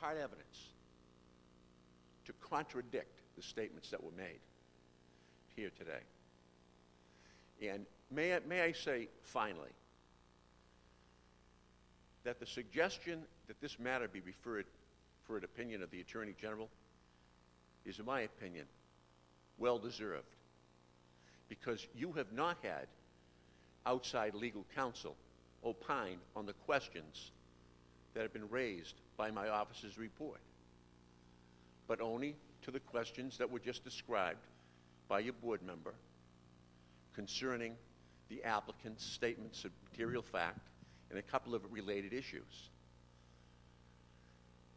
hard evidence to contradict the statements that were made here today. And may I say, finally, that the suggestion that this matter be referred for an opinion of the Attorney General is, in my opinion, well-deserved, because you have not had outside legal counsel opine on the questions that have been raised by my office's report, but only to the questions that were just described by your board member concerning the applicant's statements of material fact and a couple of related issues.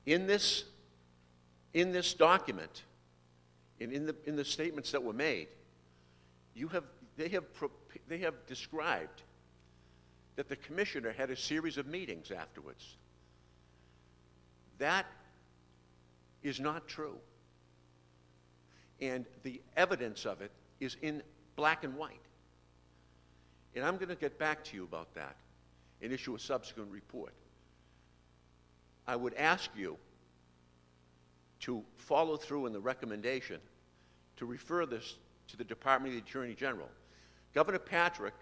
In this document, in the statements that were made, they have described that the commissioner had a series of meetings afterwards. That is not true. And the evidence of it is in black and white. And I'm going to get back to you about that and issue a subsequent report. I would ask you to follow through in the recommendation to refer this to the Department of the Attorney General. Governor Patrick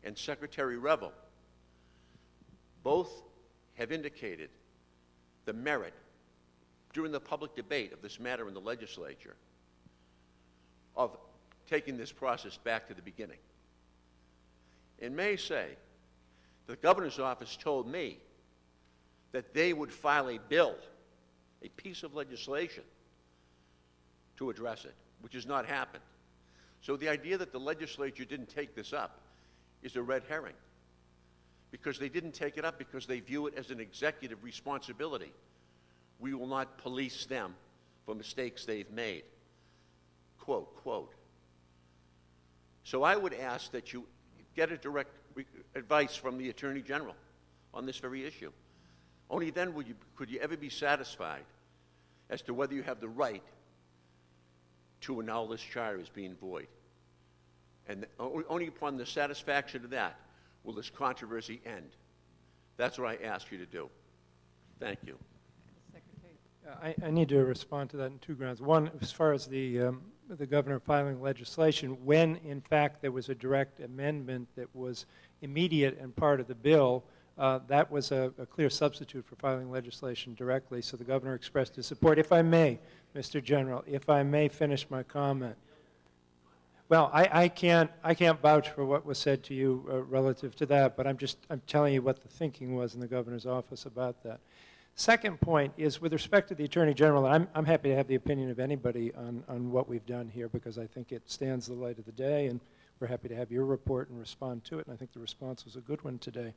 and Secretary Revel both have indicated the merit during the public debate of this matter in the legislature of taking this process back to the beginning. And may say, the governor's office told me that they would file a bill, a piece of legislation, to address it, which has not happened. So the idea that the legislature didn't take this up is a red herring, because they didn't take it up because they view it as an executive responsibility. We will not police them for mistakes they've made. Quote, quote. So I would ask that you get a direct advice from the Attorney General on this very issue. Only then could you ever be satisfied as to whether you have the right to annul this charter as being void. And only upon the satisfaction of that will this controversy end. That's what I ask you to do. Thank you. I need to respond to that in two grounds. One, as far as the governor filing legislation, when in fact there was a direct amendment that was immediate and part of the bill, that was a clear substitute for filing legislation directly, so the governor expressed his support. If I may, Mr. General, if I may finish my comment. Well, I can't vouch for what was said to you relative to that, but I'm telling you what the thinking was in the governor's office about that. Second point is with respect to the Attorney General, I'm happy to have the opinion of anybody on what we've done here, because I think it stands the light of the day, and we're happy to have your report and respond to it, and I think the response was a good one today.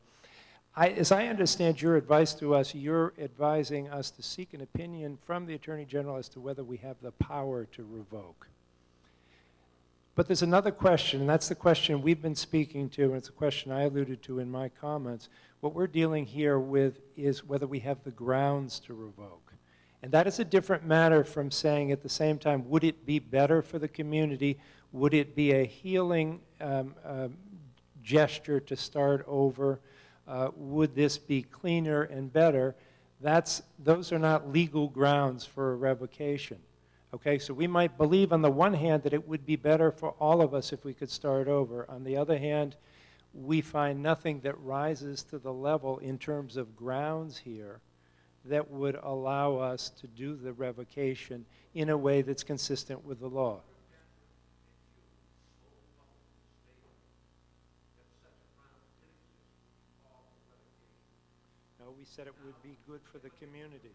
As I understand your advice to us, you're advising us to seek an opinion from the Attorney General as to whether we have the power to revoke. But there's another question, and that's the question we've been speaking to, and it's a question I alluded to in my comments. What we're dealing here with is whether we have the grounds to revoke. And that is a different matter from saying at the same time, would it be better for the community? Would it be a healing gesture to start over? Would this be cleaner and better? Those are not legal grounds for a revocation. Okay, so we might believe on the one hand that it would be better for all of us if we could start over. On the other hand, we find nothing that rises to the level in terms of grounds here that would allow us to do the revocation in a way that's consistent with the law. No, we said it would be good for the community.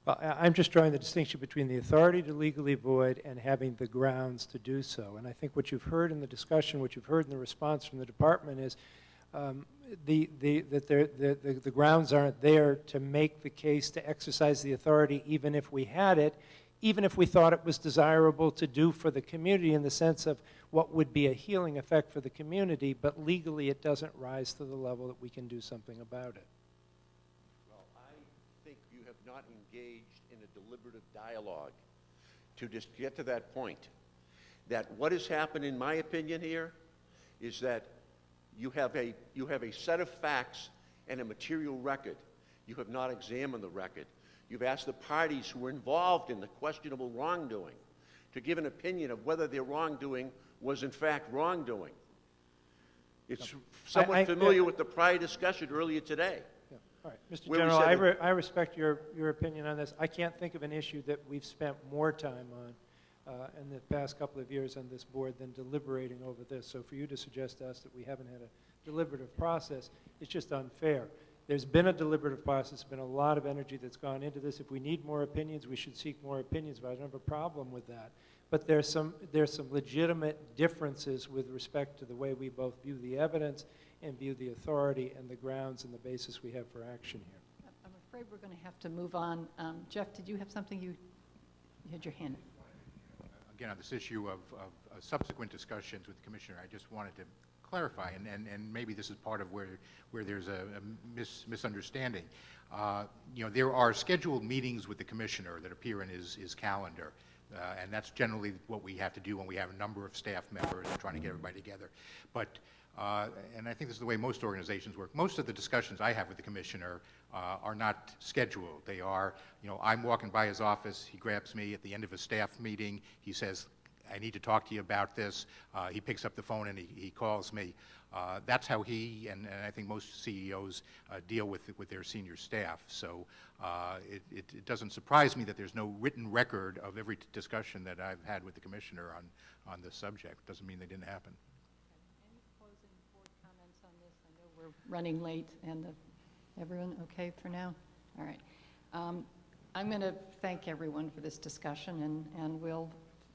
Well, I'm just drawing the distinction between the authority to legally void and having the grounds to do so. And I think what you've heard in the discussion, what you've heard in the response from the department is that the grounds aren't there to make the case to exercise the authority even if we had it, even if we thought it was desirable to do for the community in the sense of what would be a healing effect for the community, but legally it doesn't rise to the level that we can do something about it. Well, I think you have not engaged in a deliberative dialogue to just get to that point. That what has happened, in my opinion here, is that you have a set of facts and a material record. You have not examined the record. You've asked the parties who were involved in the questionable wrongdoing to give an opinion of whether their wrongdoing was in fact wrongdoing. It's somewhat familiar with the prior discussion earlier today. Yeah. All right, Mr. General, I respect your opinion on this. I can't think of an issue that we've spent more time on in the past couple of years on this board than deliberating over this. So for you to suggest to us that we haven't had a deliberative process, it's just unfair. There's been a deliberative process, there's been a lot of energy that's gone into this. If we need more opinions, we should seek more opinions, but I don't have a problem with that. But there's some legitimate differences with respect to the way we both view the evidence and view the authority and the grounds and the basis we have for action here. I'm afraid we're going to have to move on. Jeff, did you have something? You had your hand. Again, on this issue of subsequent discussions with the Commissioner, I just wanted to clarify, and maybe this is part of where there's a misunderstanding. You know, there are scheduled meetings with the Commissioner that appear in his calendar, and that's generally what we have to do when we have a number of staff members and trying to get everybody together. But, and I think this is the way most organizations work, most of the discussions I have with the Commissioner are not scheduled. They are, you know, I'm walking by his office, he grabs me at the end of a staff meeting, he says, I need to talk to you about this. He picks up the phone and he calls me. That's how he and I think most CEOs deal with their senior staff. So it doesn't surprise me that there's no written record of every discussion that I've had with the Commissioner on this subject. Doesn't mean they didn't happen. Any closing board comments on this? I know we're running late, and everyone okay for now? All right. I'm going to thank everyone for this discussion, and we'll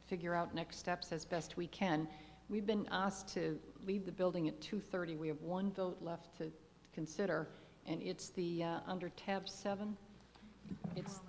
figure out next steps as best we can. We've been asked to leave the building at 2:30. We have one vote left to consider, and it's the under tab 7. It's